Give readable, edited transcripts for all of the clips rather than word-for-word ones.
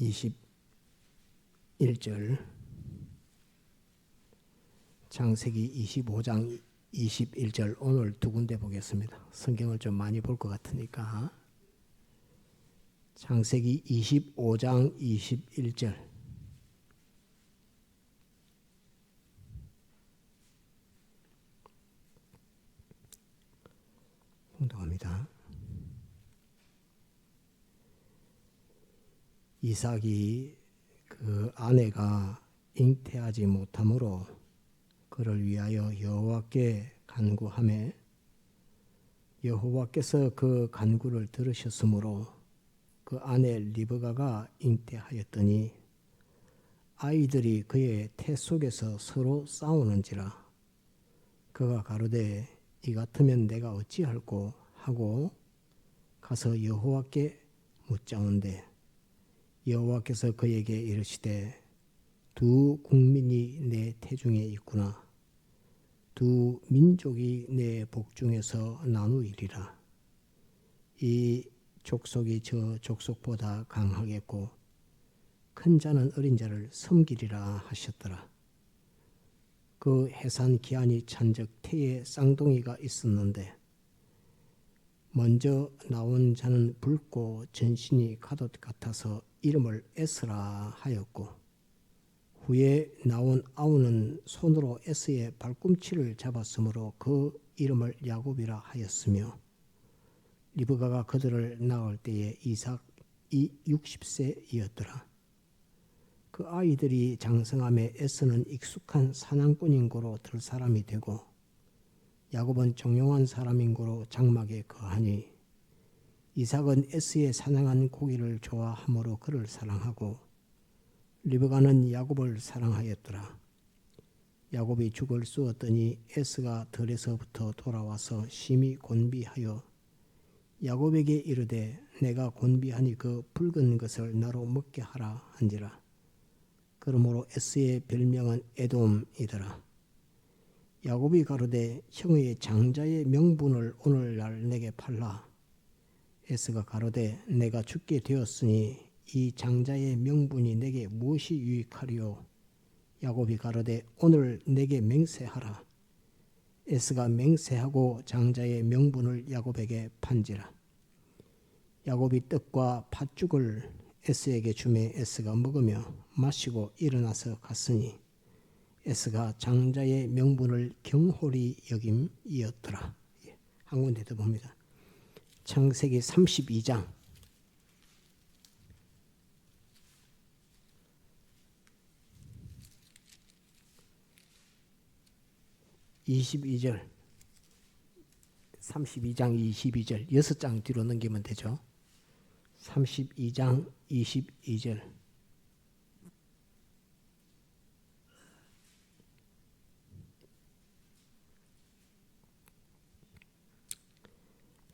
21절, 창세기 25장 21절 오늘 두 군데 보겠습니다. 성경을 좀 많이 볼 것 같으니까. 창세기 25장 21절 공독합니다. 이삭이 그 아내가 잉태하지 못하므로 그를 위하여 여호와께 간구하매 여호와께서 그 간구를 들으셨으므로 그 아내 리브가가 잉태하였더니 아이들이 그의 태 속에서 서로 싸우는지라. 그가 가로되 이 같으면 내가 어찌할꼬 하고 가서 여호와께 묻자온대 여호와께서 그에게 이르시되 두 국민이 내 태중에 있구나. 두 민족이 내 복중에서 나누이리라. 이 족속이 저 족속보다 강하겠고 큰 자는 어린 자를 섬기리라 하셨더라. 그 해산 기한이 찬적 태에 쌍둥이가 있었는데 먼저 나온 자는 붉고 전신이 가돛 같아서 이름을 에스라 하였고 후에 나온 아우는 손으로 에스의 발꿈치를 잡았으므로 그 이름을 야곱이라 하였으며 리브가가 그들을 낳을 때에 이삭이 60세이었더라. 그 아이들이 장성함에 에스는 익숙한 사냥꾼인 고로 들 사람이 되고 야곱은 정용한 사람인 고로 장막에 거하니 이삭은 에스의 사냥한 고기를 좋아하므로 그를 사랑하고 리브가는 야곱을 사랑하였더라. 야곱이 죽을 쑤었더니 에스가 들에서부터 돌아와서 심히 곤비하여 야곱에게 이르되 내가 곤비하니 그 붉은 것을 나로 먹게 하라 한지라. 그러므로 에스의 별명은 에돔이더라. 야곱이 가로되 형의 장자의 명분을 오늘날 내게 팔라. 에스가 가로되 내가 죽게 되었으니 이 장자의 명분이 내게 무엇이 유익하리요. 야곱이 가로되 오늘 내게 맹세하라. 에스가 맹세하고 장자의 명분을 야곱에게 판지라. 야곱이 떡과 팥죽을 에스에게 주매 에스가 먹으며 마시고 일어나서 갔으니 에스가 장자의 명분을 경홀히 여김이었더라. 한 군데 더 봅니다. 창세기 32장 22절 32장 22절 6장 뒤로 넘기면 되죠. 32장 22절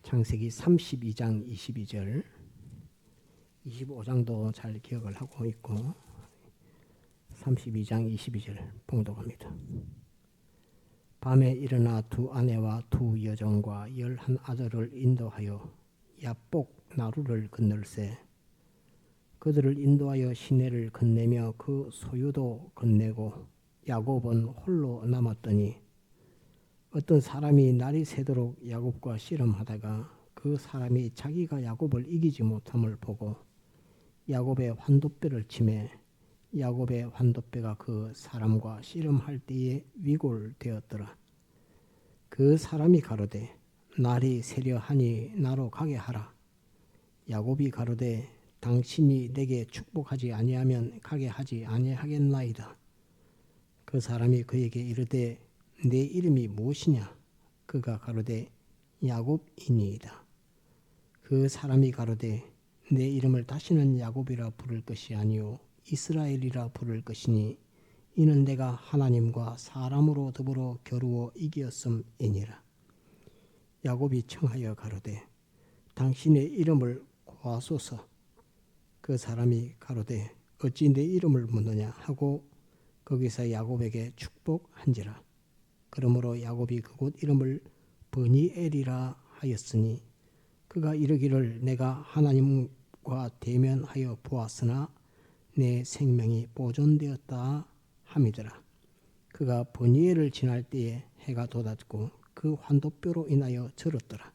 창세기 32장 22절 25장도 잘 기억을 하고 있고 32장 22절 봉독합니다. 밤에 일어나 두 아내와 두 여종과 11 아들을 인도하여 야복 나루를 건널세. 그들을 인도하여 시내를 건네며 그 소유도 건네고 야곱은 홀로 남았더니 어떤 사람이 날이 새도록 야곱과 씨름하다가 그 사람이 자기가 야곱을 이기지 못함을 보고 야곱의 환도뼈를 치매 야곱의 환도뼈가 그 사람과 씨름할 때에 위골되었더라. 그 사람이 가로되 날이 새려하니 나로 가게 하라. 야곱이 가로되 당신이 내게 축복하지 아니하면 가게 하지 아니하겠나이다. 그 사람이 그에게 이르되 내 이름이 무엇이냐? 그가 가로되 야곱이니이다. 그 사람이 가로되 내 이름을 다시는 야곱이라 부를 것이 아니요 이스라엘이라 부를 것이니 이는 내가 하나님과 사람으로 더불어 겨루어 이기었음이니라. 야곱이 청하여 가로되 당신의 이름을 고하소서. 그 사람이 가로되 어찌 내 이름을 묻느냐 하고 거기서 야곱에게 축복한지라. 그러므로 야곱이 그곳 이름을 버니엘이라 하였으니 그가 이르기를 내가 하나님과 대면하여 보았으나 내 생명이 보존되었다 함이더라. 그가 버니엘을 지날 때에 해가 돋았고 그 환도뼈로 인하여 절었더라.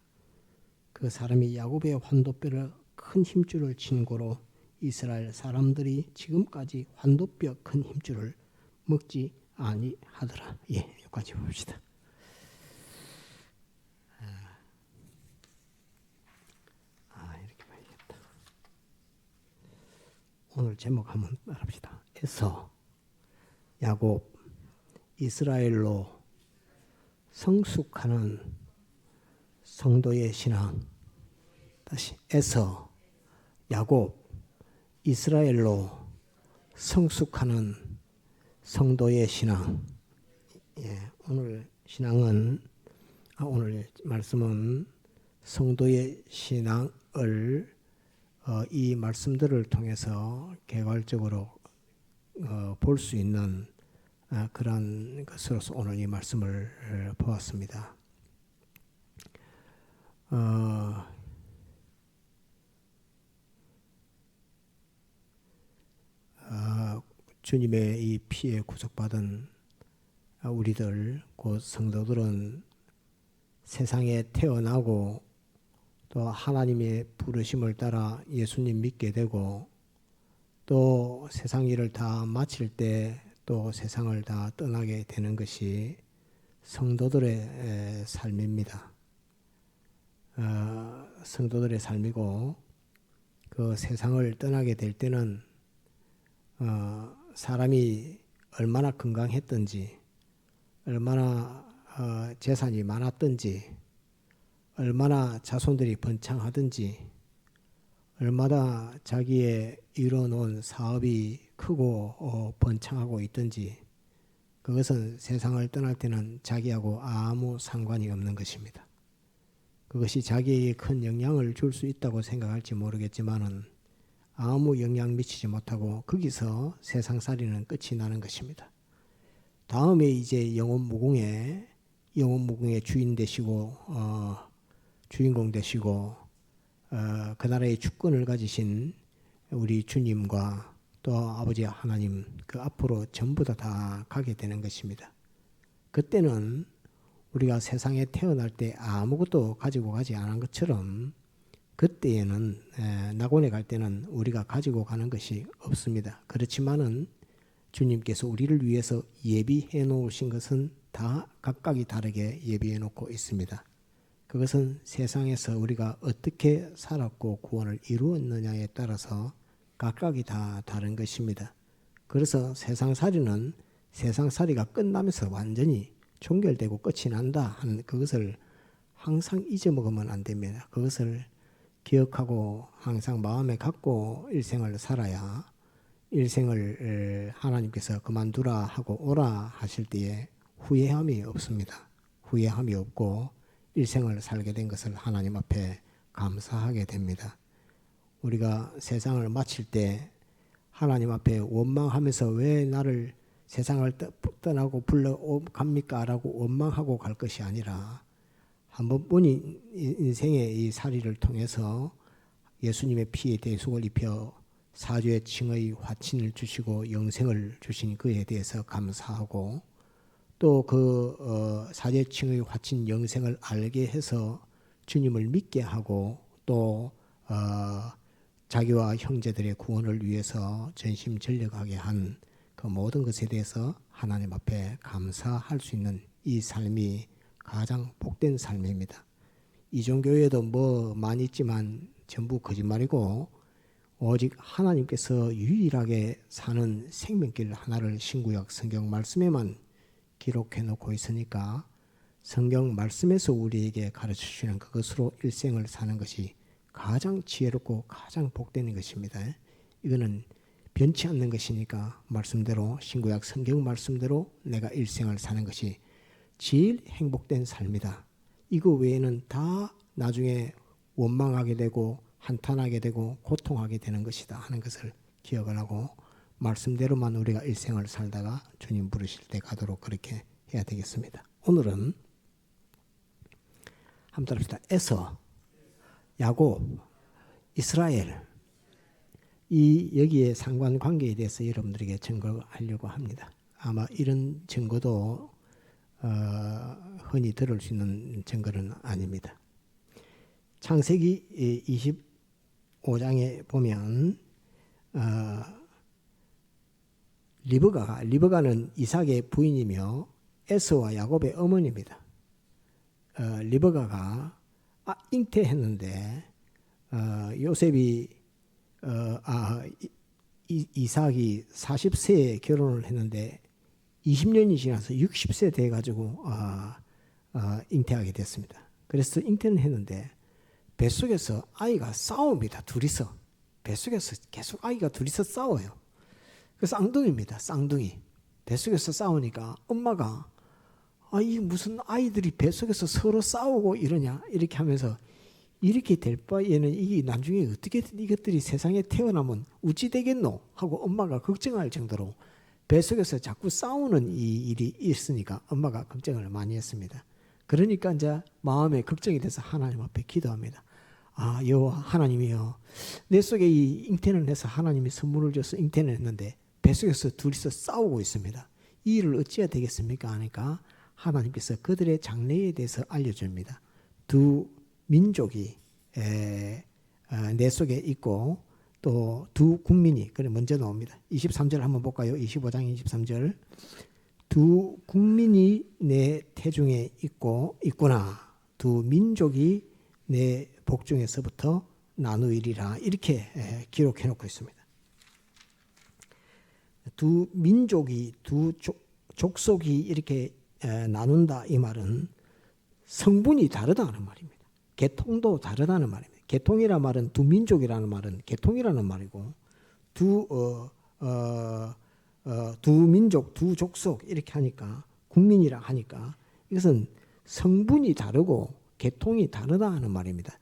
그 사람이 야곱의 환도뼈를 큰 힘줄을 친 고로 이스라엘 사람들이 지금까지 환도뼈 큰 힘줄을 먹지 아니하더라. 예, 여기까지 봅시다. 이렇게 봐야겠다. 오늘 제목 한번 따라합시다. 에서, 야곱, 이스라엘로 성숙하는 성도의 신앙. 다시 에서, 야곱, 이스라엘로 성숙하는 성도의 신앙. 예, 오늘 말씀은 성도의 신앙을 이 말씀들을 통해서 개괄적으로 볼 수 있는 그런 것으로서 오늘 이 말씀을 보았습니다. 주님의 이 피에 구속받은 우리들 곧 성도들은 세상에 태어나고 또 하나님의 부르심을 따라 예수님 믿게 되고 또 세상 일을 다 마칠 때 또 세상을 다 떠나게 되는 것이 성도들의 삶입니다. 성도들의 삶이고 그 세상을 떠나게 될 때는 사람이 얼마나 건강했든지 얼마나 재산이 많았든지 얼마나 자손들이 번창하든지 얼마나 자기의 이뤄놓은 사업이 크고 번창하고 있든지 그것은 세상을 떠날 때는 자기하고 아무 상관이 없는 것입니다. 그것이 자기에게 큰 영향을 줄 수 있다고 생각할지 모르겠지만은 아무 영향 미치지 못하고 거기서 세상살이는 끝이 나는 것입니다. 다음에 이제 영원무궁의 주인 되시고 주인공 되시고 그 나라의 주권을 가지신 우리 주님과 또 아버지 하나님 그 앞으로 전부 다 가게 되는 것입니다. 그때는 우리가 세상에 태어날 때 아무것도 가지고 가지 않은 것처럼 그때에는 낙원에 갈 때는 우리가 가지고 가는 것이 없습니다. 그렇지만은 주님께서 우리를 위해서 예비해 놓으신 것은 다 각각이 다르게 예비해 놓고 있습니다. 그것은 세상에서 우리가 어떻게 살았고 구원을 이루었느냐에 따라서 각각이 다 다른 것입니다. 그래서 세상살이는 세상살이가 끝나면서 완전히 종결되고 끝이 난다 하는 그것을 항상 잊어먹으면 안 됩니다. 그것을 기억하고 항상 마음에 갖고 일생을 살아야 일생을 하나님께서 그만두라 하고 오라 하실 때에 후회함이 없습니다. 후회함이 없고 일생을 살게 된 것을 하나님 앞에 감사하게 됩니다. 우리가 세상을 마칠 때 하나님 앞에 원망하면서 왜 나를 세상을 떠나고 불러갑니까? 라고 원망하고 갈 것이 아니라 한 번뿐인 인생의 이 살이를 통해서 예수님의 피에 대속을 입혀 사죄의 칭의 화친을 주시고 영생을 주신 그에 대해서 감사하고 또 그 사죄의 칭의 화친 영생을 알게 해서 주님을 믿게 하고 또 자기와 형제들의 구원을 위해서 전심전력하게 한 그 모든 것에 대해서 하나님 앞에 감사할 수 있는 이 삶이 가장 복된 삶입니다. 이종교에도 뭐 많이 있지만 전부 거짓말이고 오직 하나님께서 유일하게 사는 생명길 하나를 신구약 성경 말씀에만 기록해 놓고 있으니까 성경 말씀에서 우리에게 가르쳐 주시는 그것으로 일생을 사는 것이 가장 지혜롭고 가장 복되는 것입니다. 이거는 변치 않는 것이니까 말씀대로 신구약 성경 말씀대로 내가 일생을 사는 것이 제일 행복된 삶이다. 이거 외에는 다 나중에 원망하게 되고 한탄하게 되고 고통하게 되는 것이다 하는 것을 기억을 하고 말씀대로만 우리가 일생을 살다가 주님 부르실 때 가도록 그렇게 해야 되겠습니다. 오늘은 한번 따라합시다. 에서, 야곱, 이스라엘 여기에 상관관계에 대해서 여러분들에게 증거하려고 합니다. 아마 이런 증거도 흔히 들을 수 있는 증거는 아닙니다. 창세기 25장에 보면 리브가는 이삭의 부인이며 에서와 야곱의 어머니입니다. 리브가가 잉태했는데 요셉이 이삭이 40세에 결혼을 했는데 20년이 지나서 60세 돼가지고 잉태하게 됐습니다. 그래서 잉태는 했는데 뱃속에서 아이가 싸웁니다. 둘이서 뱃속에서 계속 아이가 둘이서 싸워요. 그래서 쌍둥이입니다. 쌍둥이. 뱃속에서 싸우니까 엄마가 이 무슨 아이들이 뱃속에서 서로 싸우고 이러냐 이렇게 하면서 이렇게 될 바에는 이게 나중에 어떻게 이것들이 세상에 태어나면 어찌 되겠노 하고 엄마가 걱정할 정도로 뱃속에서 자꾸 싸우는 이 일이 있으니까 엄마가 걱정을 많이 했습니다. 그러니까 이제 마음에 걱정이 돼서 하나님 앞에 기도합니다. 여호와 하나님이여, 내 속에 이 잉태를 해서 하나님이 선물을 줘서 잉태를 했는데 뱃속에서 둘이서 싸우고 있습니다. 이 일을 어찌해야 되겠습니까 하니까 하나님께서 그들의 장래에 대해서 알려줍니다. 두 민족이 내 속에 있고 또 두 국민이 먼저 나옵니다. 23절 한번 볼까요? 25장 23절. 두 국민이 내 태중에 있구나. 두 민족이 내 복중에서부터 나누이리라. 이렇게 기록해 놓고 있습니다. 두 민족이 두 족속이 이렇게 나눈다 이 말은 성분이 다르다는 말입니다. 계통도 다르다는 말입니다. 계통이라 말은 두 민족이라는 말은 계통이라는 말이고 두 민족, 두 족속 이렇게 하니까 국민이라 하니까 이것은 성분이 다르고 계통이 다르다 하는 말입니다.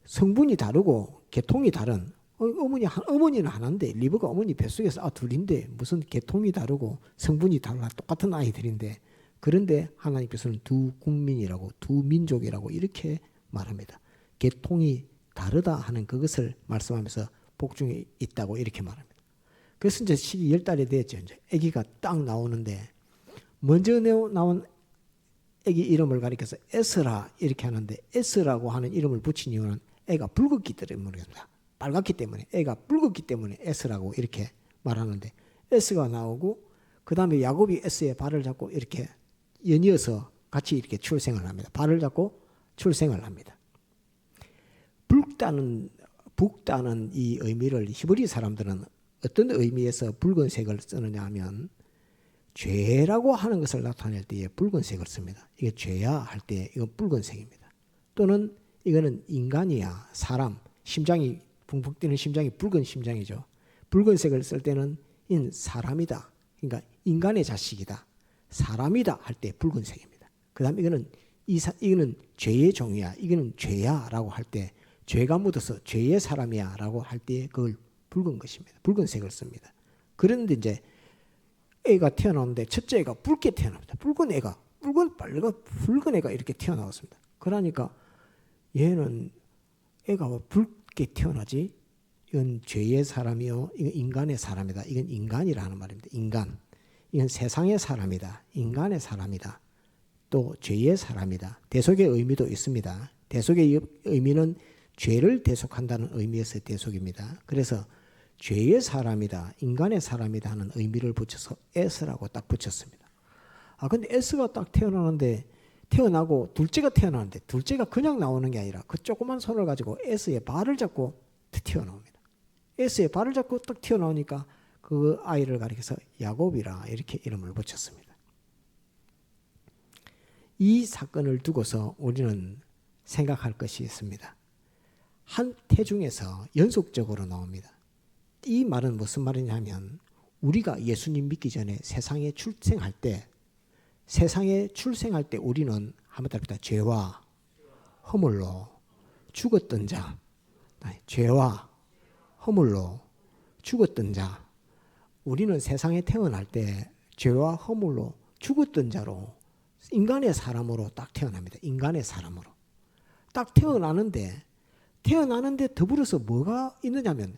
성분이 다르고 계통이 다른 어머니는 하나인데 리브가 어머니 뱃속에서 둘인데 무슨 계통이 다르고 성분이 달라 똑같은 아이들인데 그런데 하나님께서는 두 국민이라고 두 민족이라고 이렇게 말합니다. 계통이 다르다 하는 그것을 말씀하면서 복중에 있다고 이렇게 말합니다. 그래서 이제 시기 10달이 됐죠. 이제 아기가 딱 나오는데 먼저 나온 아기 이름을 가리켜서 에스라 이렇게 하는데 에스라고 하는 이름을 붙인 이유는 애가 붉었기 때문입니다. 빨갛기 때문에 애가 붉었기 때문에 에스라고 이렇게 말하는데 에스가 나오고 그 다음에 야곱이 에스의 발을 잡고 이렇게 연이어서 같이 이렇게 출생을 합니다. 발을 잡고 출생을 합니다. 붉다는 이 의미를 히브리 사람들은 어떤 의미에서 붉은색을 쓰느냐 하면 죄라고 하는 것을 나타낼 때에 붉은색을 씁니다. 이게 죄야 할 때 이건 붉은색입니다. 또는 이거는 인간이야 사람 심장이 붕붕 뛰는 심장이 붉은 심장이죠. 붉은색을 쓸 때는 인 사람이다. 그러니까 인간의 자식이다. 사람이다 할 때 붉은색입니다. 그 다음에 이거는 죄의 종이야. 이거는 죄야라고 할 때 죄가 묻어서 죄의 사람이야라고 할 때 그걸 붉은 것입니다. 붉은색을 씁니다. 그런데 이제 애가 태어나는데 첫째 애가 붉게 태어납니다. 붉은 애가 이렇게 태어나왔습니다. 그러니까 얘는 애가 붉게 태어나지? 이건 죄의 사람이요. 이건 인간의 사람이다. 이건 인간이라는 말입니다. 인간. 이건 세상의 사람이다. 인간의 사람이다. 또 죄의 사람이다. 대속의 의미도 있습니다. 대속의 의미는 죄를 대속한다는 의미에서 대속입니다. 그래서 죄의 사람이다, 인간의 사람이다 하는 의미를 붙여서 에스라고 딱 붙였습니다. 근데 에스가 딱 태어나고 둘째가 태어나는데 둘째가 그냥 나오는 게 아니라 그 조그만 손을 가지고 에스의 발을 잡고 튀어나옵니다. 에스의 발을 잡고 딱 튀어나오니까 그 아이를 가리켜서 야곱이라 이렇게 이름을 붙였습니다. 이 사건을 두고서 우리는 생각할 것이 있습니다. 한 태중에서 연속적으로 나옵니다. 이 말은 무슨 말이냐면 우리가 예수님 믿기 전에 세상에 출생할 때 우리는 한번 답니다. 죄와 허물로 죽었던 자, 죄와 허물로 죽었던 자. 우리는 세상에 태어날 때 죄와 허물로 죽었던 자로 인간의 사람으로 딱 태어납니다. 인간의 사람으로 딱 태어나는데 더불어서 뭐가 있느냐면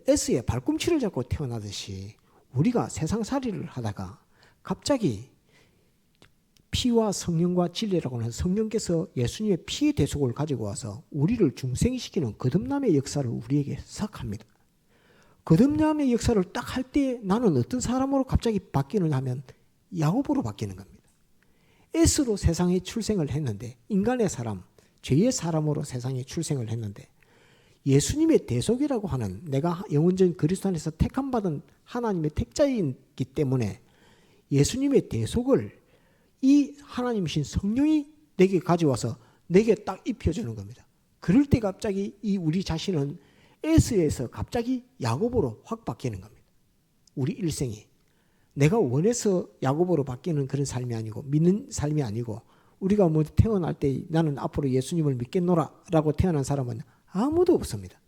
S의 발꿈치를 잡고 태어나듯이 우리가 세상살이를 하다가 갑자기 피와 성령과 진리라고 하는 성령께서 예수님의 피의 대속을 가지고 와서 우리를 중생시키는 거듭남의 역사를 우리에게 시작합니다. 거듭남의 역사를 딱 할 때 나는 어떤 사람으로 갑자기 바뀌느냐 하면 야곱으로 바뀌는 겁니다. S로 세상에 출생을 했는데, 인간의 사람, 죄의 사람으로 세상에 출생을 했는데, 예수님의 대속이라고 하는, 내가 영원전 그리스도 안에서 택함받은 하나님의 택자이기 때문에 예수님의 대속을 이 하나님이신 성령이 내게 가져와서 내게 딱 입혀주는 겁니다. 그럴 때 갑자기 이 우리 자신은 S에서 갑자기 야곱으로 확 바뀌는 겁니다. 우리 일생이 내가 원해서 야곱으로 바뀌는 그런 삶이 아니고, 믿는 삶이 아니고, 우리가 뭐 태어날 때 나는 앞으로 예수님을 믿겠노라 라고 태어난 사람은 아무도 없습니다.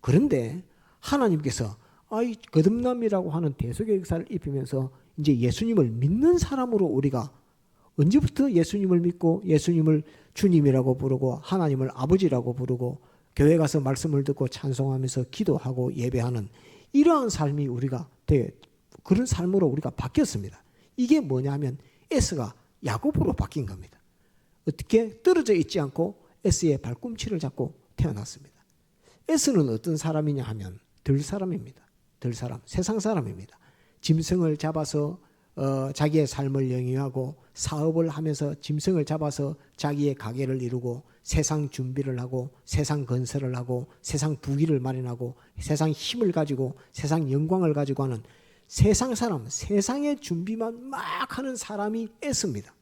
그런데 하나님께서 이 거듭남이라고 하는 대속의 역사를 입히면서 이제 예수님을 믿는 사람으로 우리가 언제부터 예수님을 믿고 예수님을 주님이라고 부르고 하나님을 아버지라고 부르고 교회 가서 말씀을 듣고 찬송하면서 기도하고 예배하는 이러한 삶이 우리가 그런 삶으로 우리가 바뀌었습니다. 이게 뭐냐면 S가 야곱으로 바뀐 겁니다. 어떻게? 떨어져 있지 않고 S의 발꿈치를 잡고 태어났습니다. S는 어떤 사람이냐 하면 들 사람입니다. 들 사람, 세상 사람입니다. 짐승을 잡아서 자기의 삶을 영위하고 사업을 하면서 짐승을 잡아서 자기의 가게를 이루고 세상 준비를 하고 세상 건설을 하고 세상 부귀를 마련하고 세상 힘을 가지고 세상 영광을 가지고 하는 세상 사람, 세상의 준비만 막 하는 사람이 S입니다.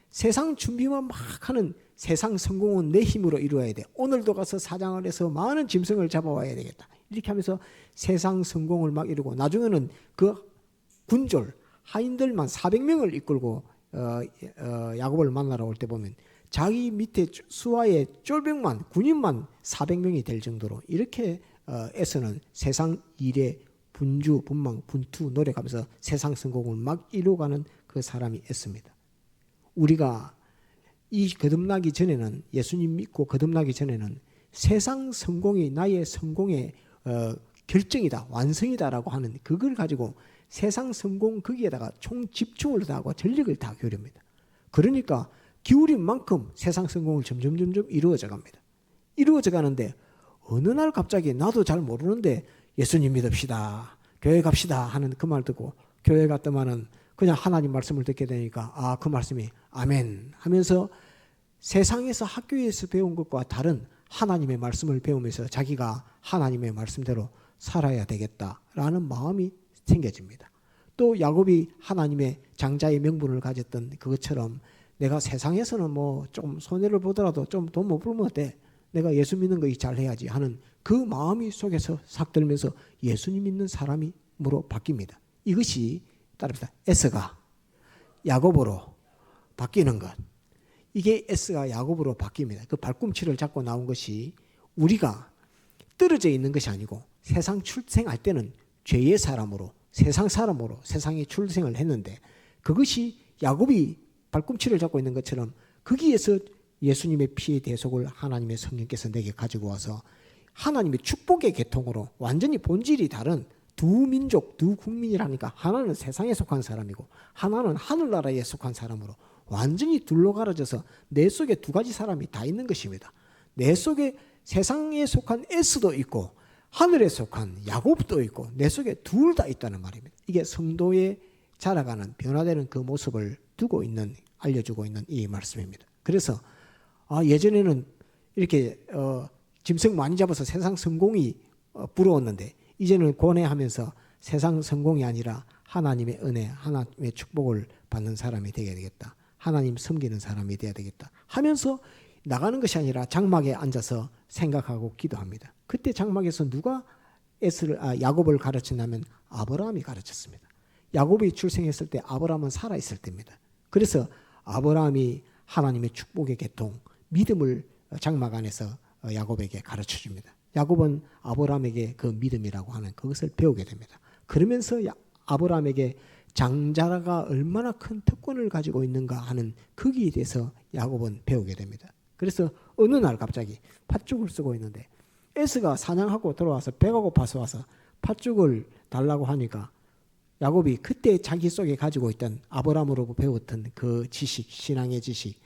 세상 준비만 막 하는 세상 성공은 내 힘으로 이루어야 돼. 오늘도 가서 사장을 해서 많은 짐승을 잡아와야 되겠다. 이렇게 하면서 세상 성공을 막 이루고 나중에는 그 군졸 하인들만 400명을 이끌고 야곱을 만나러 올 때 보면 자기 밑에 수하의 쫄병만 군인만 400명이 될 정도로 이렇게 S는 세상 일에 분주, 분망, 분투 노력하면서 세상 성공을 막 이루어가는 그 사람이 S입니다. 우리가 이 거듭나기 전에는, 예수님 믿고 거듭나기 전에는 세상 성공이 나의 성공의 결정이다, 완성이다라고 하는 그걸 가지고 세상 성공 거기에다가 총 집중을 다하고 전력을 다 기울입니다. 그러니까 기울인 만큼 세상 성공을 점점 이루어져 갑니다. 이루어져 가는데 어느 날 갑자기 나도 잘 모르는데 예수님 믿읍시다, 교회 갑시다 하는 그 말 듣고 교회 갔더만은 그냥 하나님 말씀을 듣게 되니까 그 말씀이 아멘 하면서 세상에서 학교에서 배운 것과 다른 하나님의 말씀을 배우면서 자기가 하나님의 말씀대로 살아야 되겠다라는 마음이 생겨집니다. 또 야곱이 하나님의 장자의 명분을 가졌던 그것처럼 내가 세상에서는 뭐 좀 손해를 보더라도 좀 돈 못 벌면 어때? 내가 예수 믿는 거 잘해야지 하는 그 마음이 속에서 싹 들면서 예수님 믿는 사람으로 바뀝니다. 이것이 따릅니다. S가 야곱으로 바뀌는 것. 이게 S가 야곱으로 바뀝니다. 그 발꿈치를 잡고 나온 것이 우리가 떨어져 있는 것이 아니고 세상 출생할 때는 죄의 사람으로 세상 사람으로 세상에 출생을 했는데 그것이 야곱이 발꿈치를 잡고 있는 것처럼 거기에서 예수님의 피의 대속을 하나님의 성령께서 내게 가지고 와서 하나님의 축복의 계통으로 완전히 본질이 다른 두 민족, 두 국민이라니까 하나는 세상에 속한 사람이고 하나는 하늘나라에 속한 사람으로 완전히 둘로 갈라져서 내 속에 두 가지 사람이 다 있는 것입니다. 내 속에 세상에 속한 S도 있고 하늘에 속한 야곱도 있고 내 속에 둘 다 있다는 말입니다. 이게 성도의 자라가는 변화되는 그 모습을 두고 있는, 알려주고 있는 이 말씀입니다. 그래서 예전에는 이렇게 짐승 많이 잡아서 세상 성공이 부러웠는데 이제는 고뇌하면서 세상 성공이 아니라 하나님의 은혜, 하나님의 축복을 받는 사람이 되어야 되겠다. 하나님 섬기는 사람이 되어야 되겠다 하면서 나가는 것이 아니라 장막에 앉아서 생각하고 기도합니다. 그때 장막에서 누가 야곱을 가르쳤냐면 아브라함이 가르쳤습니다. 야곱이 출생했을 때 아브라함은 살아있을 때입니다. 그래서 아브라함이 하나님의 축복의 계통, 믿음을 장막 안에서 야곱에게 가르쳐줍니다. 야곱은 아브라함에게 그 믿음이라고 하는 그것을 배우게 됩니다. 그러면서 아브라함에게 장자가 얼마나 큰 특권을 가지고 있는가 하는 거기에 대해서 야곱은 배우게 됩니다. 그래서 어느 날 갑자기 팥죽을 쓰고 있는데 에스가 사냥하고 들어와서 배가 고파서 와서 팥죽을 달라고 하니까 야곱이 그때 자기 속에 가지고 있던 아브라함으로부터 배웠던 그 지식, 신앙의 지식,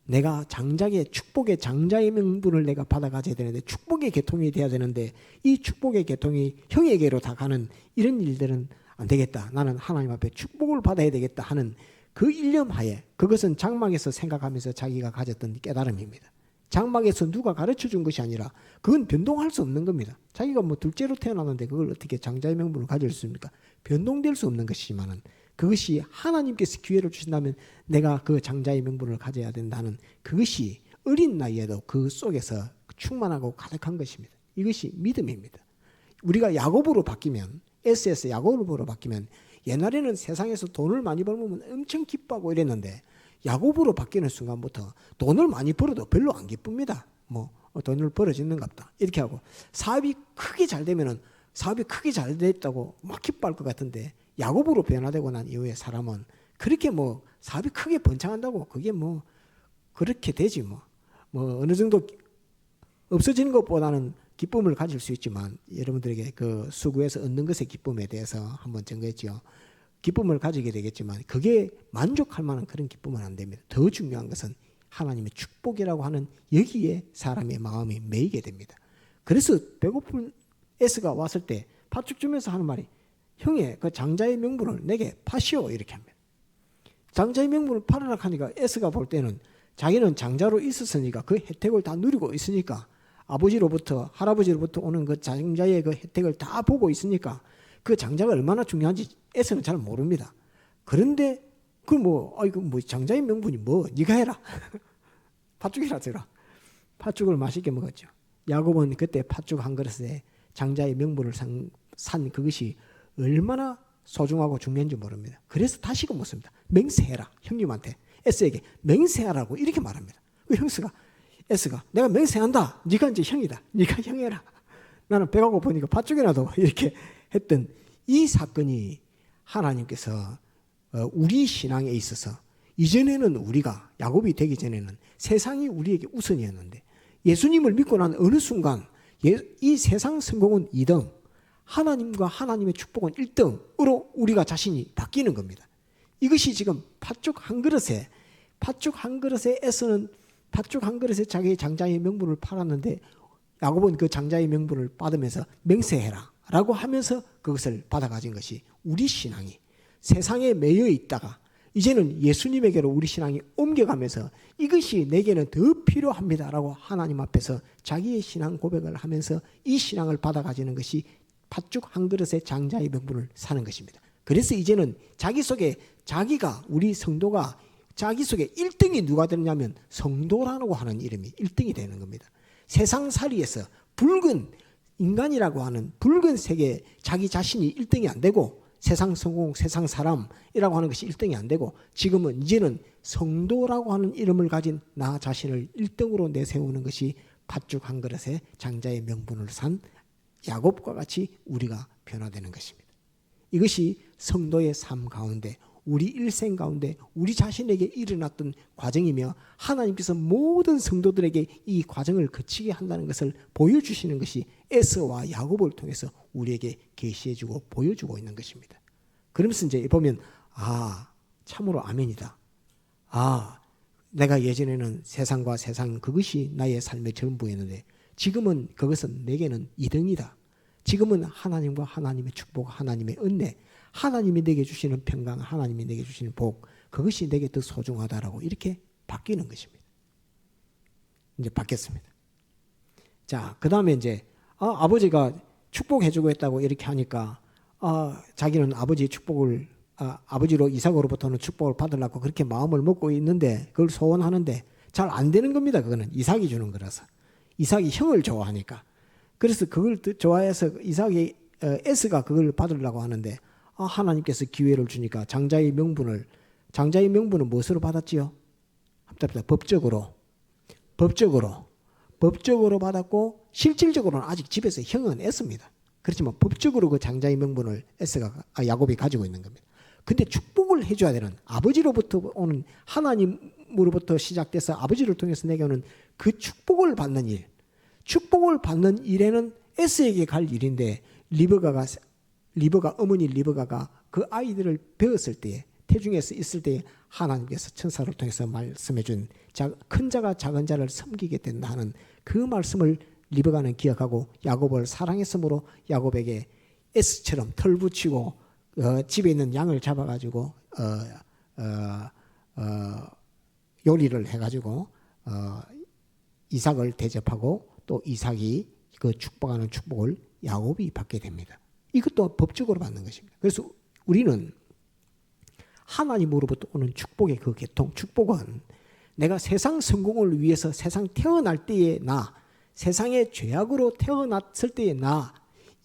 내가 장자의 축복의 장자의 명분을 내가 받아 가져야 되는데 축복의 계통이 돼야 되는데 이 축복의 계통이 형에게로 다 가는 이런 일들은 안 되겠다. 나는 하나님 앞에 축복을 받아야 되겠다 하는 그 일념하에, 그것은 장막에서 생각하면서 자기가 가졌던 깨달음입니다. 장막에서 누가 가르쳐 준 것이 아니라 그건 변동할 수 없는 겁니다. 자기가 뭐 둘째로 태어났는데 그걸 어떻게 장자의 명분을 가질 수 있습니까? 변동될 수 없는 것이지만은 그것이 하나님께서 기회를 주신다면 내가 그 장자의 명분을 가져야 된다는 그것이 어린 나이에도 그 속에서 충만하고 가득한 것입니다. 이것이 믿음입니다. 우리가 야곱으로 바뀌면, 에스에서 야곱으로 바뀌면, 옛날에는 세상에서 돈을 많이 벌면 엄청 기뻐하고 이랬는데 야곱으로 바뀌는 순간부터 돈을 많이 벌어도 별로 안 기쁩니다. 뭐 돈을 벌어지는갑다 이렇게 하고, 사업이 크게 잘 되면은 사업이 크게 잘 됐다고 막 기뻐할 것 같은데 야곱으로 변화되고 난 이후에 사람은 그렇게 뭐 사업이 크게 번창한다고 그게 뭐 그렇게 되지 뭐 어느 정도 없어지는 것보다는 기쁨을 가질 수 있지만, 여러분들에게 그 수고해서 얻는 것의 기쁨에 대해서 한번 증거했죠. 기쁨을 가지게 되겠지만 그게 만족할 만한 그런 기쁨은 안 됩니다. 더 중요한 것은 하나님의 축복이라고 하는 여기에 사람의 마음이 매이게 됩니다. 그래서 배고픈 에스가 왔을 때 팥죽 주면서 하는 말이, 형의 그 장자의 명분을 내게 파시오 이렇게 합니다. 장자의 명분을 팔으라 하니까 에스가 볼 때는 자기는 장자로 있었으니까 그 혜택을 다 누리고 있으니까, 아버지로부터 할아버지로부터 오는 그 장자의 그 혜택을 다 보고 있으니까 그 장자가 얼마나 중요한지 에스는 잘 모릅니다. 그런데 그 이거 뭐 장자의 명분이 뭐 네가 해라. 팥죽이라 들어. 팥죽을 맛있게 먹었죠. 야곱은 그때 팥죽 한 그릇에 장자의 명분을 산 그것이 얼마나 소중하고 중요한지 모릅니다. 그래서 다시금 묻습니다. 맹세해라. 형님한테, 에스에게 맹세하라고 이렇게 말합니다. 그 에스가 내가 맹세한다. 네가 이제 형이다. 네가 형해라. 나는 배가 고프니까 팥죽이라도 이렇게 했던 이 사건이 하나님께서 우리 신앙에 있어서, 이전에는 우리가 야곱이 되기 전에는 세상이 우리에게 우선이었는데 예수님을 믿고 난 어느 순간 이 세상 성공은 2등, 하나님과 하나님의 축복은 1등으로 우리가 자신이 바뀌는 겁니다. 이것이 지금 팥죽 한 그릇에 에서는 팥죽 한 그릇에 자기의 장자의 명분을 팔았는데 야곱은 그 장자의 명분을 받으면서 맹세해라 라고 하면서 그것을 받아 가진 것이 우리 신앙이 세상에 매여 있다가 이제는 예수님에게로 우리 신앙이 옮겨가면서 이것이 내게는 더 필요합니다 라고 하나님 앞에서 자기의 신앙 고백을 하면서 이 신앙을 받아 가지는 것이 팥죽 한 그릇에 장자의 명분을 사는 것입니다. 그래서 이제는 자기 속에 자기가, 우리 성도가 자기 속에 1등이 누가 되느냐면 성도라고 하는 이름이 1등이 되는 겁니다. 세상살이에서 붉은 인간이라고 하는 붉은 세계에 자기 자신이 1등이 안 되고 세상 성공, 세상 사람이라고 하는 것이 1등이 안 되고 지금은 이제는 성도라고 하는 이름을 가진 나 자신을 1등으로 내세우는 것이 팥죽 한 그릇에 장자의 명분을 산 야곱과 같이 우리가 변화되는 것입니다. 이것이 성도의 삶 가운데, 우리 일생 가운데 우리 자신에게 일어났던 과정이며 하나님께서 모든 성도들에게 이 과정을 거치게 한다는 것을 보여주시는 것이 에서와 야곱을 통해서 우리에게 계시해주고 보여주고 있는 것입니다. 그러면서 이제 보면 참으로 아멘이다. 내가 예전에는 세상과 세상 그것이 나의 삶의 전부였는데 지금은 그것은 내게는 2등이다. 지금은 하나님과 하나님의 축복, 하나님의 은혜, 하나님이 내게 주시는 평강, 하나님이 내게 주시는 복, 그것이 내게 더 소중하다라고 이렇게 바뀌는 것입니다. 이제 바뀌었습니다. 자, 그 다음에 이제 아버지가 축복해주고 했다고 이렇게 하니까 자기는 아버지의 축복을 아버지로 이삭으로부터는 축복을 받으려고 그렇게 마음을 먹고 있는데 그걸 소원하는데 잘 안 되는 겁니다. 그거는 이삭이 주는 거라서. 이삭이 형을 좋아하니까. 그래서 그걸 좋아해서 이삭이 에스가 그걸 받으려고 하는데 하나님께서 기회를 주니까 장자의 명분은 무엇으로 받았지요? 법적으로 받았고 실질적으로는 아직 집에서 형은 에스입니다. 그렇지만 법적으로 그 장자의 명분을 야곱이 가지고 있는 겁니다. 근데 축복을 해줘야 되는 아버지로부터 오는 하나님으로부터 시작돼서 아버지를 통해서 내게 오는 그 축복을 받는 일, 축복을 받는 일에는 에스에게 갈 일인데 리브가 어머니 리브가가 그 아이들을 배웠을 때에 태중에서 있을 때에 하나님께서 천사를 통해서 말씀해 준 큰 자가 작은 자를 섬기게 된다 하는 그 말씀을 리브가는 기억하고 야곱을 사랑했으므로 야곱에게 에스처럼 털 붙이고 집에 있는 양을 잡아가지고 요리를 해가지고 이삭을 대접하고 또 이삭이 그 축복하는 축복을 야곱이 받게 됩니다. 이것도 법적으로 받는 것입니다. 그래서 우리는 하나님으로부터 오는 축복의 그 계통, 축복은 내가 세상 성공을 위해서 세상 태어날 때의 나, 세상의 죄악으로 태어났을 때의 나,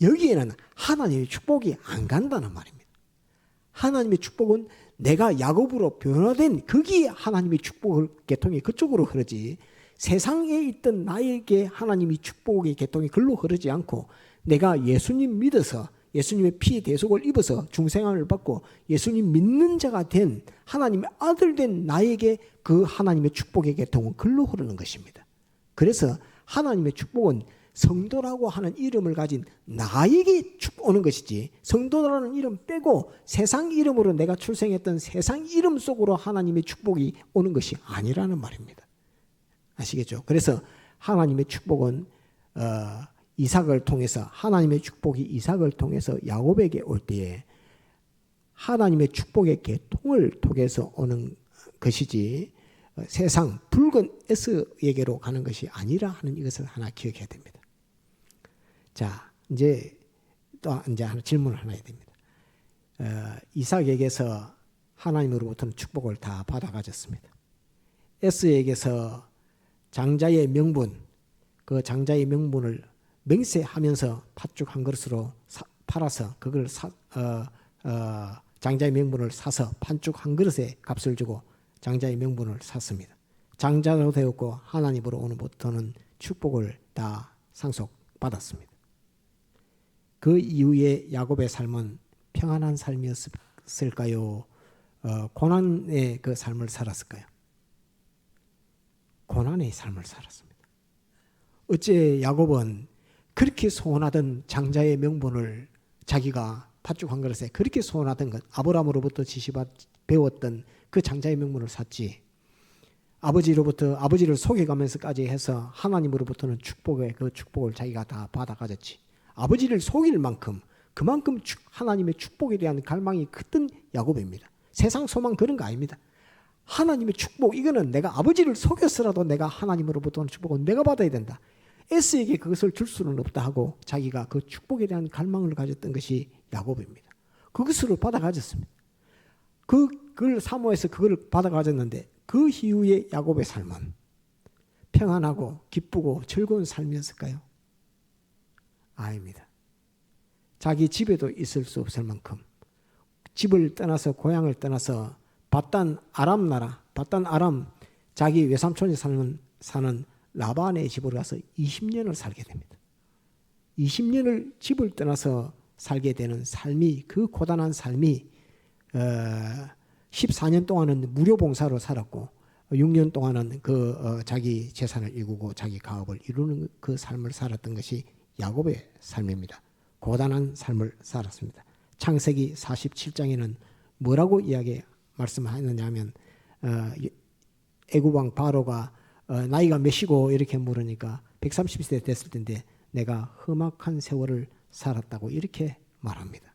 여기에는 하나님의 축복이 안 간다는 말입니다. 하나님의 축복은 내가 야곱으로 변화된 거기에 하나님의 축복의 계통이 그쪽으로 흐르지, 세상에 있던 나에게 하나님의 축복의 계통이 글로 흐르지 않고 내가 예수님 믿어서 예수님의 피 대속을 입어서 중생함을 받고 예수님 믿는 자가 된 하나님의 아들 된 나에게 그 하나님의 축복의 계통은 글로 흐르는 것입니다. 그래서 하나님의 축복은 성도라고 하는 이름을 가진 나에게 오는 것이지, 성도라는 이름 빼고 세상 이름으로 내가 출생했던 세상 이름 속으로 하나님의 축복이 오는 것이 아니라는 말입니다. 아시겠죠? 그래서 하나님의 축복은 이삭을 통해서, 하나님의 축복이 이삭을 통해서 야곱에게 올 때에 하나님의 축복의 계통을 통해서 오는 것이지 세상 붉은 에스에게로 가는 것이 아니라 하는 이것을 하나 기억해야 됩니다. 자, 이제 하나 질문을 하나 해야 됩니다. 이삭에게서 하나님으로부터는 축복을 다 받아 가졌습니다. 에스에게서 장자의 명분, 그 장자의 명분을 맹세하면서 팥죽 한 그릇으로 팔아서 그걸 장자의 명분을 사서 팥죽 한 그릇에 값을 주고 장자의 명분을 샀습니다. 장자로 되었고 하나님으로부터는 축복을 다 상속받았습니다. 그 이후에 야곱의 삶은 평안한 삶이었을까요? 고난의 그 삶을 살았을까요? 고난의 삶을 살았습니다. 어째 야곱은 그렇게 소원하던 장자의 명분을 자기가 팥죽 한 그릇에 그렇게 소원하던 것, 아브라함으로부터 지시받 배웠던 그 장자의 명분을 샀지, 아버지를 속여가면서까지 해서 하나님으로부터는 축복의 그 축복을 자기가 다 받아 가졌지. 아버지를 속일 만큼 그만큼 하나님의 축복에 대한 갈망이 컸던 야곱입니다. 세상 소망 그런 거 아닙니다. 하나님의 축복, 이거는 내가 아버지를 속였으라도 내가 하나님으로부터 축복은 내가 받아야 된다. 에스에게 그것을 줄 수는 없다 하고 자기가 그 축복에 대한 갈망을 가졌던 것이 야곱입니다. 그것으로 받아 가졌습니다. 그걸 사모해서 그걸 받아 가졌는데 그 이후에 야곱의 삶은 평안하고 기쁘고 즐거운 삶이었을까요? 아닙니다. 자기 집에도 있을 수 없을 만큼 집을 떠나서 고향을 떠나서 바단 아람 나라, 바단 아람 자기 외삼촌이 사는 라반의 집으로 가서 20년을 살게 됩니다. 20년을 집을 떠나서 살게 되는 삶이, 그 고단한 삶이 14년 동안은 무료 봉사로 살았고 6년 동안은 자기 재산을 일구고 자기 가업을 이루는 그 삶을 살았던 것이 야곱의 삶입니다. 고단한 삶을 살았습니다. 창세기 47장에는 뭐라고 말씀하느냐 하면 애굽왕 바로가 나이가 몇이고 이렇게 물으니까 130세 됐을 텐데 내가 험악한 세월을 살았다고 이렇게 말합니다.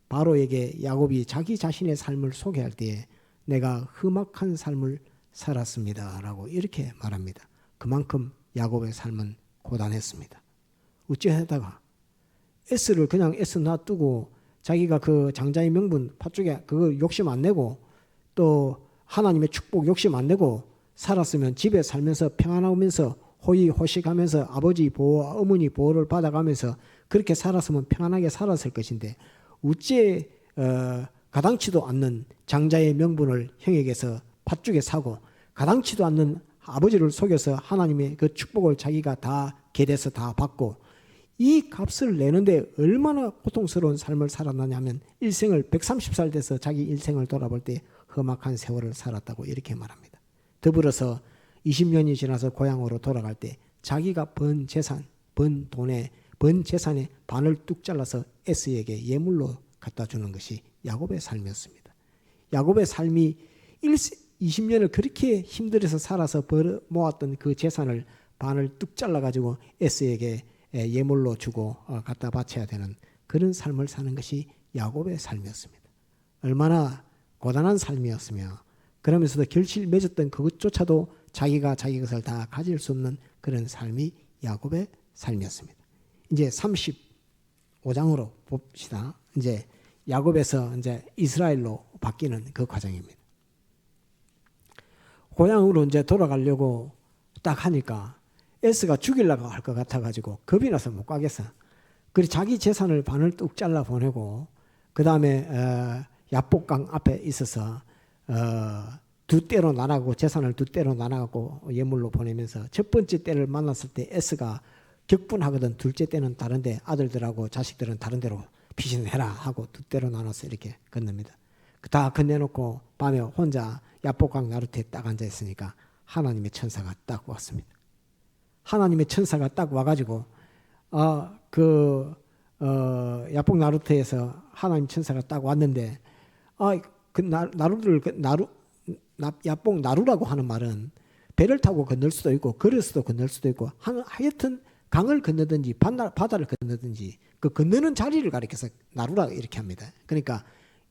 바로에게 야곱이 자기 자신의 삶을 소개할 때에 내가 험악한 삶을 살았습니다 라고 이렇게 말합니다. 그만큼 야곱의 삶은 고단했습니다. 어찌하다가 에스를 그냥 에스 놔두고 자기가 그 장자의 명분 팥죽에 그거 욕심 안 내고 또 하나님의 축복 욕심 안 내고 살았으면 집에 살면서 평안하면서 호의호식하면서 아버지 보호와 어머니 보호를 받아가면서 그렇게 살았으면 평안하게 살았을 것인데 어찌 가당치도 않는 장자의 명분을 형에게서 팥죽에 사고 가당치도 않는 아버지를 속여서 하나님의 그 축복을 자기가 다 계대서 다 받고 이 값을 내는데 얼마나 고통스러운 삶을 살았느냐 하면 일생을 130살 돼서 자기 일생을 돌아볼 때 험악한 세월을 살았다고 이렇게 말합니다. 더불어서 20년이 지나서 고향으로 돌아갈 때 자기가 번 재산, 번 재산의 반을 뚝 잘라서 에스에게 예물로 갖다 주는 것이 야곱의 삶이었습니다. 야곱의 삶이 20년을 그렇게 힘들어서 살아서 모았던 그 재산을 반을 뚝 잘라가지고 에스에게 예물로 주고 갖다 바쳐야 되는 그런 삶을 사는 것이 야곱의 삶이었습니다. 얼마나 고단한 삶이었으며 그러면서도 결실 맺었던 그것조차도 자기가 자기 것을 다 가질 수 없는 그런 삶이 야곱의 삶이었습니다. 이제 35장으로 봅시다. 이제 야곱에서 이제 이스라엘로 바뀌는 그 과정입니다. 고향으로 이제 돌아가려고 딱 하니까 에스가 죽이려고 할 것 같아가지고 겁이 나서 못 가겠어. 그리고 자기 재산을 반을 뚝 잘라 보내고 그 다음에 야복강 앞에 있어서 두 때로 나눠고 재산을 두 때로 나눠고 예물로 보내면서 첫 번째 때를 만났을 때 에스가 격분하거든. 둘째 때는 다른데 아들들하고 자식들은 다른 데로 피신해라 하고 두 때로 나눠서 이렇게 건넵니다. 다 건네놓고 밤에 혼자 야복강 나루터에 딱 앉아 있으니까 하나님의 천사가 딱 왔습니다. 하나님의 천사가 딱 와가지고 야복 나루터에서 하나님 천사가 딱 왔는데 야복 나루라고 하는 말은 배를 타고 건널 수도 있고 걸어서도 건널 수도 있고 하여튼 강을 건너든지 바다를 건너든지 그 건너는 자리를 가리켜서 나루라 이렇게 합니다. 그러니까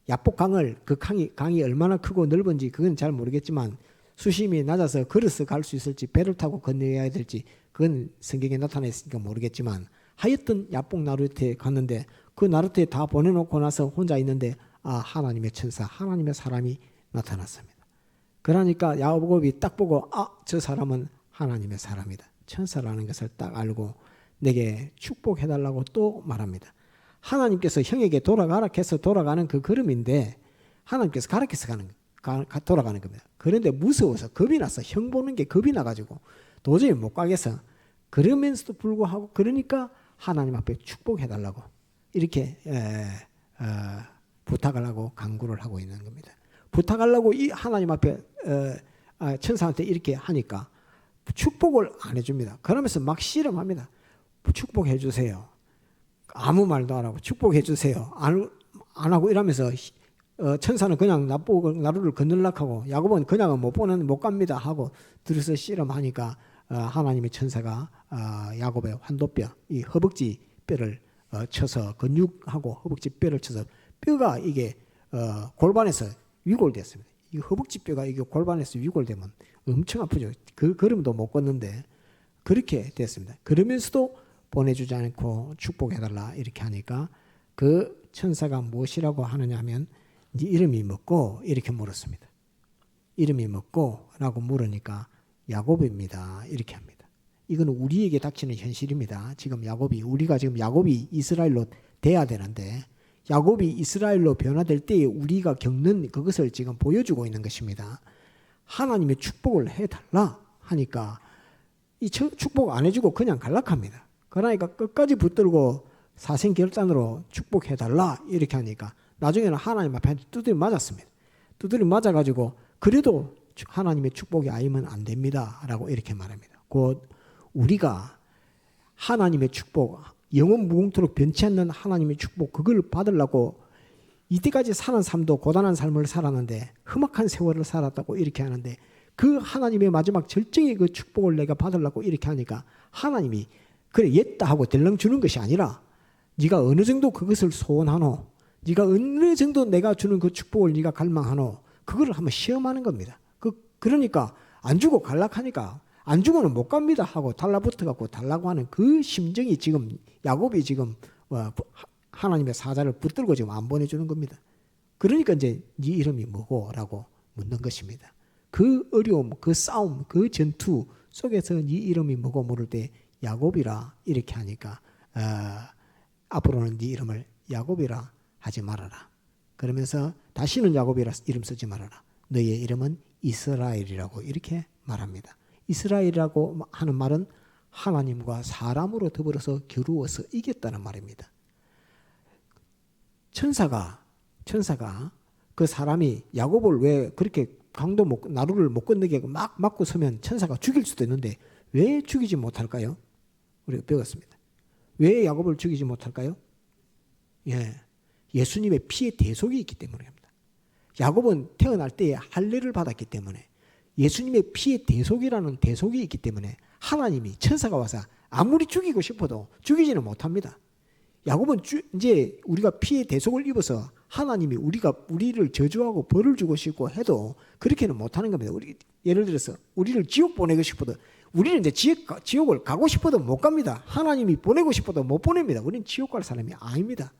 야복강을 그 강이 얼마나 크고 넓은지 그건 잘 모르겠지만 수심이 낮아서 걸어서 갈 수 있을지 배를 타고 건너야 될지 그건 성경에 나타나 있으니까 모르겠지만 하여튼 야복 나루터에 갔는데 그 나루터에 다 보내놓고 나서 혼자 있는데 하나님의 천사 하나님의 사람이 나타났습니다. 그러니까 야곱이 딱 보고 저 사람은 하나님의 사람이다. 천사라는 것을 딱 알고 내게 축복해달라고 또 말합니다. 하나님께서 형에게 돌아가라 해서 돌아가는 그 걸음인데 하나님께서 가르쳐서 돌아가는 겁니다. 그런데 무서워서 겁이 나서 형 보는 게 겁이 나가지고 도저히 못 가겠어. 그러면서도 불구하고 그러니까 하나님 앞에 축복해달라고 이렇게 부탁을 하고 간구를 하고 있는 겁니다. 부탁하려고 이 하나님 앞에 천사한테 이렇게 하니까 축복을 안 해줍니다. 그러면서 막 씨름합니다. 축복해 주세요. 아무 말도 안 하고 축복해 주세요. 안 하고 이러면서 천사는 그냥 나루를 건널락 하고 야곱은 그냥은 못 갑니다 하고 들어서 씨름하니까 하나님의 천사가 야곱의 환도뼈 이 허벅지 뼈를 쳐서 근육하고 허벅지 뼈를 쳐서 뼈가 이게 골반에서 위골됐습니다. 이 허벅지 뼈가 이게 골반에서 위골되면 엄청 아프죠. 그 걸음도 못 걷는데 그렇게 됐습니다. 그러면서도 보내주지 않고 축복해달라 이렇게 하니까 그 천사가 무엇이라고 하느냐 하면 네 이름이 뭐고 이렇게 물었습니다. 이름이 뭐고 라고 물으니까 야곱입니다 이렇게 합니다. 이건 우리에게 닥치는 현실입니다. 지금 우리가 지금 야곱이 이스라엘로 돼야 되는데 야곱이 이스라엘로 변화될 때에 우리가 겪는 그것을 지금 보여주고 있는 것입니다. 하나님의 축복을 해달라 하니까 이 축복 안 해주고 그냥 갈락합니다. 그러니까 끝까지 붙들고 사생결단으로 축복해달라 이렇게 하니까 나중에는 하나님 앞에 두드려 맞았습니다. 두드려 맞아가지고 그래도 하나님의 축복이 아니면 안 됩니다 라고 이렇게 말합니다. 곧 우리가 하나님의 축복 영원 무궁토록 변치 않는 하나님의 축복 그걸 받으려고 이때까지 사는 삶도 고단한 삶을 살았는데 험악한 세월을 살았다고 이렇게 하는데 그 하나님의 마지막 절정의 그 축복을 내가 받으려고 이렇게 하니까 하나님이 그래 옛다 하고 덜렁 주는 것이 아니라 네가 어느 정도 그것을 소원하노 네가 어느 정도 내가 주는 그 축복을 네가 갈망하노 그거를 한번 시험하는 겁니다. 그러니까 안 주고 갈락하니까 안 주고는 못 갑니다 하고 달라붙어갖고 달라고 하는 그 심정이 지금 야곱이 지금 하나님의 사자를 붙들고 지금 안 보내주는 겁니다. 그러니까 이제 네 이름이 뭐고 라고 묻는 것입니다. 그 어려움, 그 싸움, 그 전투 속에서 네 이름이 뭐고 물을 때 야곱이라 이렇게 하니까 앞으로는 네 이름을 야곱이라 하지 말아라. 그러면서 다시는 야곱이라 이름 쓰지 말아라. 너의 이름은 이스라엘이라고 이렇게 말합니다. 이스라엘이라고 하는 말은 하나님과 사람으로 더불어서 겨루어서 이겼다는 말입니다. 천사가 그 사람이 야곱을 왜 그렇게 나루를 못 건너게 막 막고 서면 천사가 죽일 수도 있는데 왜 죽이지 못할까요? 우리가 배웠습니다. 왜 야곱을 죽이지 못할까요? 예수님의 피의 대속이 있기 때문입니다. 야곱은 태어날 때에 할례를 받았기 때문에 예수님의 피의 대속이라는 대속이 있기 때문에 하나님이 천사가 와서 아무리 죽이고 싶어도 죽이지는 못합니다. 야곱은 이제 우리가 피의 대속을 입어서 하나님이 우리를 저주하고 벌을 주고 싶고 해도 그렇게는 못하는 겁니다. 예를 들어서 우리를 지옥 보내고 싶어도 우리는 이제 지옥을 가고 싶어도 못 갑니다. 하나님이 보내고 싶어도 못 보냅니다. 우리는 지옥 갈 사람이 아닙니다.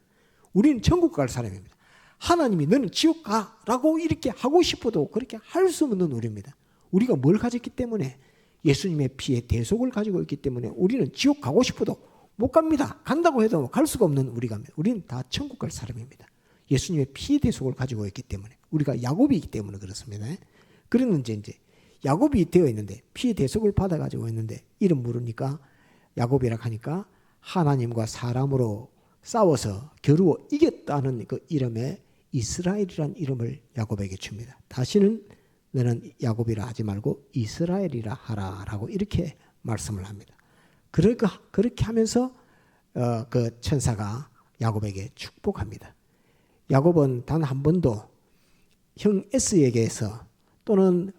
우리는 천국 갈 사람입니다. 하나님이 너는 지옥 가라고 이렇게 하고 싶어도 그렇게 할 수 없는 우리입니다. 우리가 뭘 가졌기 때문에 예수님의 피의 대속을 가지고 있기 때문에 우리는 지옥 가고 싶어도 못 갑니다. 간다고 해도 갈 수가 없는 우리가 우리는 다 천국 갈 사람입니다. 예수님의 피의 대속을 가지고 있기 때문에 우리가 야곱이기 때문에 그렇습니다. 그랬는지 이제 야곱이 되어 있는데 피의 대속을 받아 가지고 있는데 이름 물으니까 야곱이라 하니까 하나님과 사람으로 싸워서 겨루어 이겼다는 그 이름에 이스라엘이라는 이름을 야곱에게 줍니다. 다시는 너는 야곱이라 하지 말고 이스라엘이라 하라라고 이렇게 말씀을 합니다. 그렇게 하면서 그 천사가 야곱에게 축복합니다. 야곱은 단 한 번도 형 에스에게서 또는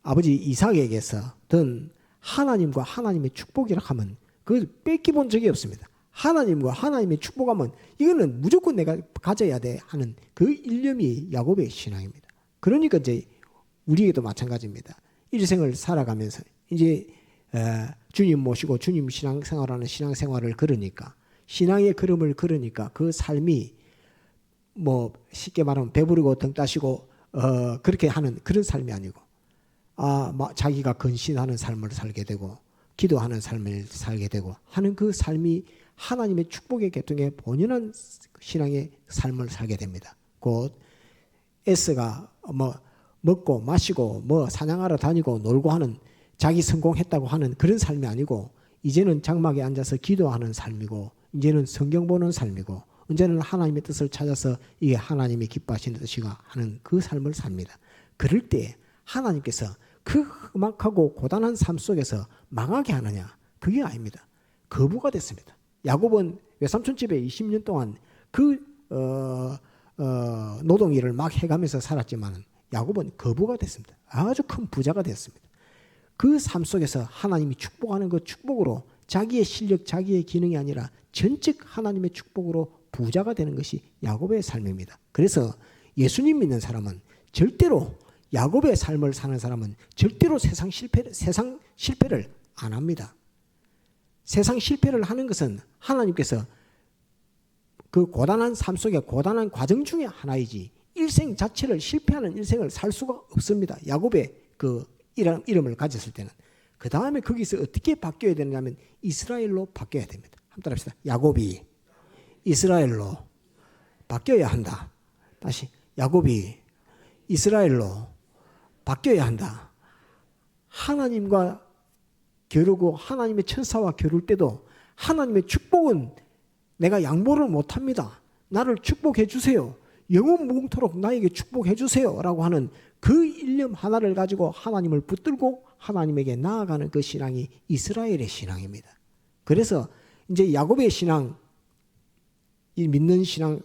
아버지 이삭에게서 든 하나님과 하나님의 축복이라 하면 그걸 뺏기본 적이 없습니다. 하나님과 하나님의 축복하면 이거는 무조건 내가 가져야 돼 하는 그 일념이 야곱의 신앙입니다. 그러니까 이제 우리에게도 마찬가지입니다. 일생을 살아가면서 이제 주님 모시고 주님 신앙생활하는 신앙생활을 걸으니까 신앙의 걸음을 걸으니까 그 삶이 뭐 쉽게 말하면 배부르고 등 따시고 그렇게 하는 그런 삶이 아니고 자기가 근신하는 삶을 살게 되고 기도하는 삶을 살게 되고 하는 그 삶이 하나님의 축복의 계통에 본연한 신앙의 삶을 살게 됩니다. 곧 에스가 뭐 먹고 마시고 뭐 사냥하러 다니고 놀고 하는 자기 성공했다고 하는 그런 삶이 아니고 이제는 장막에 앉아서 기도하는 삶이고 이제는 성경 보는 삶이고 이제는 하나님의 뜻을 찾아서 이게 하나님이 기뻐하시는 뜻이가 하는 그 삶을 삽니다. 그럴 때 하나님께서 그 험악하고 고단한 삶 속에서 망하게 하느냐? 그게 아닙니다. 거부가 됐습니다. 야곱은 외삼촌 집에 20년 동안 그 노동일을 막 해가면서 살았지만 야곱은 거부가 됐습니다. 아주 큰 부자가 됐습니다. 그 삶 속에서 하나님이 축복하는 그 축복으로 자기의 실력, 자기의 기능이 아니라 전적 하나님의 축복으로 부자가 되는 것이 야곱의 삶입니다. 그래서 예수님 믿는 사람은 절대로 야곱의 삶을 사는 사람은 절대로 세상 실패를 안 합니다. 세상 실패를 하는 것은 하나님께서 그 고단한 삶 속에 고단한 과정 중에 하나이지 일생 자체를 실패하는 인생을 살 수가 없습니다. 야곱의 그 이름을 가졌을 때는. 그 다음에 거기서 어떻게 바뀌어야 되느냐면 이스라엘로 바뀌어야 됩니다. 한번 따라합시다. 야곱이 이스라엘로 바뀌어야 한다. 다시 야곱이 이스라엘로 바뀌어야 한다. 하나님과 겨루고 하나님의 천사와 겨룰 때도 하나님의 축복은 내가 양보를 못합니다. 나를 축복해 주세요. 영원 무궁토록 나에게 축복해 주세요 라고 하는 그 일념 하나를 가지고 하나님을 붙들고 하나님에게 나아가는 그 신앙이 이스라엘의 신앙입니다. 그래서 이제 야곱의 신앙, 이 믿는 신앙을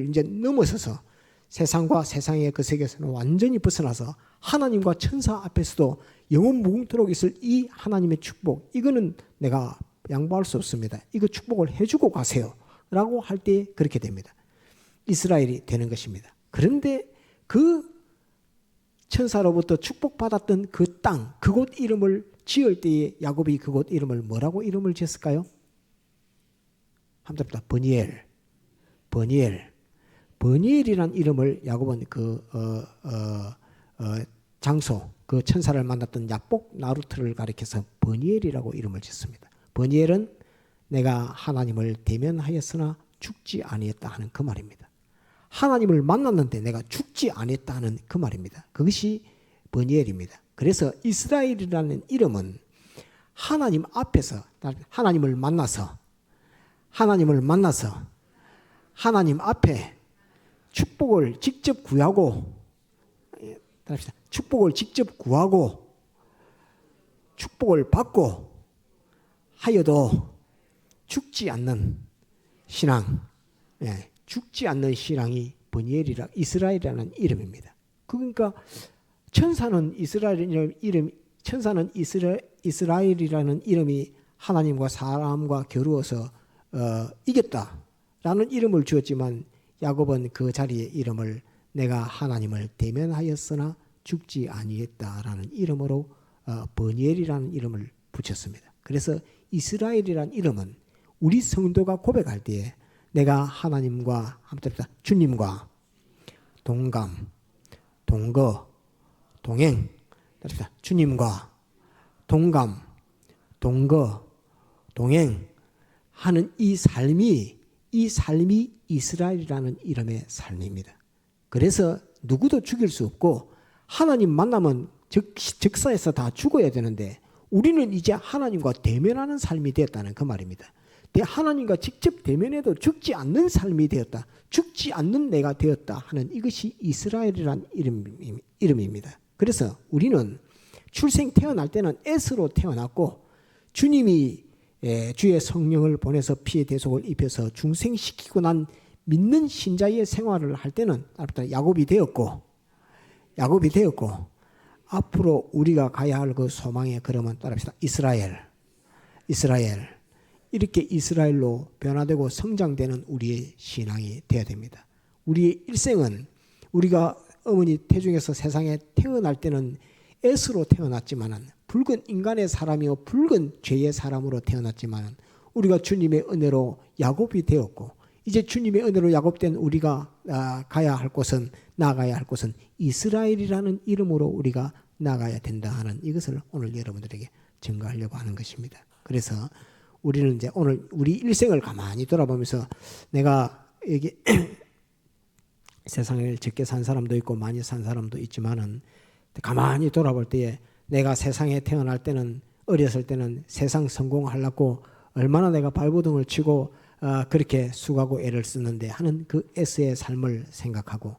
이제 넘어서서 세상과 세상의 그 세계에서는 완전히 벗어나서 하나님과 천사 앞에서도 영원 무궁토록 있을 이 하나님의 축복, 이거는 내가 양보할 수 없습니다. 이거 축복을 해주고 가세요 라고 할 때 그렇게 됩니다. 이스라엘이 되는 것입니다. 그런데 그 천사로부터 축복받았던 그 땅, 그곳 이름을 지을 때에 야곱이 그곳 이름을 뭐라고 이름을 지었을까요? 한번 더 버니엘이라는 이름을 야곱은 그 장소, 그 천사를 만났던 야복 나루트를 가리켜서 버니엘이라고 이름을 짓습니다. 버니엘은 내가 하나님을 대면하였으나 죽지 아니했다 하는 그 말입니다. 하나님을 만났는데 내가 죽지 아니했다 하는 그 말입니다. 그것이 버니엘입니다. 그래서 이스라엘이라는 이름은 하나님 앞에서 하나님을 만나서 하나님 앞에 축복을 직접 구하고 축복을 받고 하여도 죽지 않는 신앙, 죽지 않는 신앙이 버니엘이라 이스라엘이라는 이름입니다. 그러니까 천사는 이스라엘이라는 이름이 하나님과 사람과 겨루어서 이겼다라는 이름을 주었지만 야곱은 그 자리에 이름을 내가 하나님을 대면하였으나 죽지 아니했다라는 이름으로 버니엘이라는 이름을 붙였습니다. 그래서 이스라엘이라는 이름은 우리 성도가 고백할 때에 내가 하나님과 주님과 동감, 동거, 동행, 주님과 동감, 동거, 동행 하는 이 삶이 이스라엘이라는 이름의 삶입니다. 그래서 누구도 죽일 수 없고 하나님 만나면 즉사에서 다 죽어야 되는데 우리는 이제 하나님과 대면하는 삶이 되었다는 그 말입니다. 하나님과 직접 대면해도 죽지 않는 삶이 되었다. 죽지 않는 내가 되었다 하는 이것이 이스라엘이라는 이름입니다. 그래서 우리는 태어날 때는 S로 태어났고 주님이 주의 성령을 보내서 피의 대속을 입혀서 중생시키고 난 믿는 신자의 생활을 할 때는 야곱이 되었고 앞으로 우리가 가야 할 그 소망의 걸음은 따라합시다. 이스라엘 이렇게 이스라엘로 변화되고 성장되는 우리의 신앙이 되어야 됩니다. 우리의 일생은 우리가 어머니 태중에서 세상에 태어날 때는 S로 태어났지만은 붉은 인간의 사람이요 붉은 죄의 사람으로 태어났지만은 우리가 주님의 은혜로 야곱이 되었고 이제 주님의 은혜로 야곱된 우리가 나아가야 할 곳은 이스라엘이라는 이름으로 우리가 나가야 된다 하는 이것을 오늘 여러분들에게 증거하려고 하는 것입니다. 그래서 우리는 이제 오늘 우리 일생을 가만히 돌아보면서 내가 여기 세상을 적게 산 사람도 있고 많이 산 사람도 있지만은 가만히 돌아볼 때에 내가 세상에 태어날 때는 어렸을 때는 세상 성공하려고 얼마나 내가 발버둥을 치고 그렇게 수고하고 애를 쓰는데 하는 그 S의 삶을 생각하고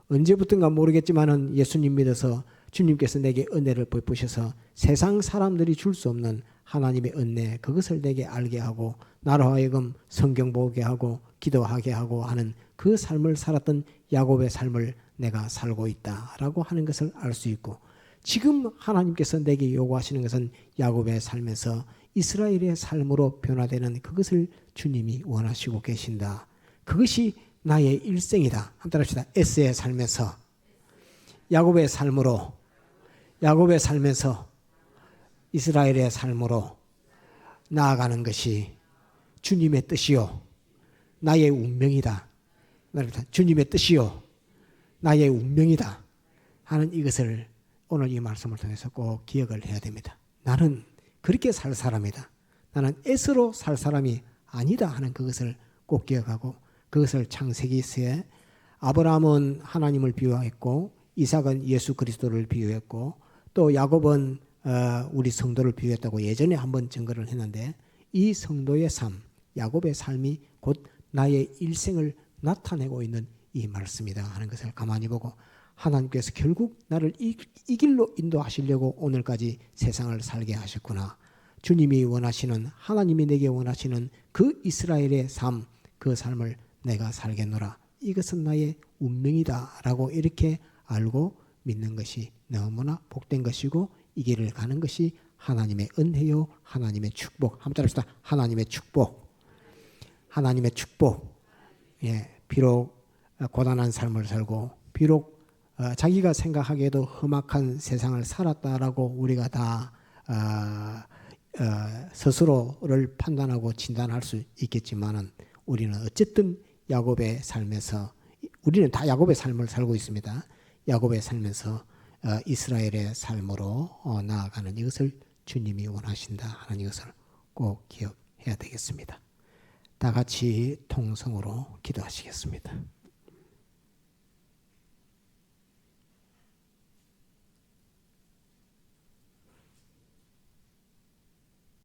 언제부턴가 모르겠지만은 예수님 믿어서 주님께서 내게 은혜를 베푸셔서 세상 사람들이 줄 수 없는 하나님의 은혜 그것을 내게 알게 하고 나로 하여금 성경 보게 하고 기도하게 하고 하는 그 삶을 살았던 야곱의 삶을 내가 살고 있다라고 하는 것을 알 수 있고 지금 하나님께서 내게 요구하시는 것은 야곱의 삶에서 이스라엘의 삶으로 변화되는 그것을 주님이 원하시고 계신다. 그것이 나의 일생이다. 한번 합시다. S의 삶에서 야곱의 삶에서 이스라엘의 삶으로 나아가는 것이 주님의 뜻이요 나의 운명이다. 주님의 뜻이요 나의 운명이다 하는 이것을 오늘 이 말씀을 통해서 꼭 기억을 해야 됩니다. 나는 그렇게 살 사람이다. 나는 S로 살 사람이 아니다 하는 그것을 꼭 기억하고 그것을 창세기서에 아브라함은 하나님을 비유했고 이삭은 예수 그리스도를 비유했고 또 야곱은 우리 성도를 비유했다고 예전에 한번 증거를 했는데 이 성도의 삶, 야곱의 삶이 곧 나의 일생을 나타내고 있는 이 말씀이다 하는 것을 가만히 보고 하나님께서 결국 나를 이 길로 인도하시려고 오늘까지 세상을 살게 하셨구나. 주님이 원하시는 하나님이 내게 원하시는 그 이스라엘의 삶, 그 삶을 내가 살겠노라. 이것은 나의 운명이다 라고 이렇게 알고 믿는 것이 너무나 복된 것이고 이 길을 가는 것이 하나님의 은혜요 하나님의 축복. 한번 따라합시다. 하나님의 축복. 비록 고단한 삶을 살고 비록 자기가 생각하기에도 험악한 세상을 살았다라고 우리가 다 스스로를 판단하고 진단할 수 있겠지만은 우리는 어쨌든 야곱의 삶에서 우리는 다 야곱의 삶을 살고 있습니다. 야곱의 삶에서 이스라엘의 삶으로 나아가는 이것을 주님이 원하신다 하는 이것을 꼭 기억해야 되겠습니다. 다 같이 통성으로 기도하시겠습니다.